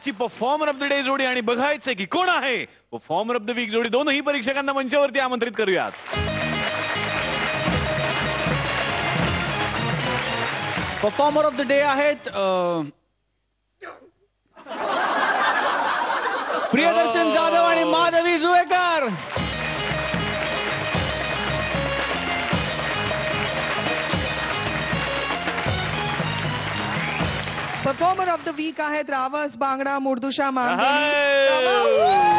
आजची performer of the day जोडी आणि बघायचंय की कोण आहे परफॉर्मर ऑफ द वीक जोडी. दोनही परीक्षकांना मंचावरती आमंत्रित करूयात. परफॉर्मर ऑफ द डे आहेत प्रियदर्शन जाधव आणि Madhavi Juvekar. Performer of the week आहेत रावस बांगडा मुर्दुशा मांगली. हाय.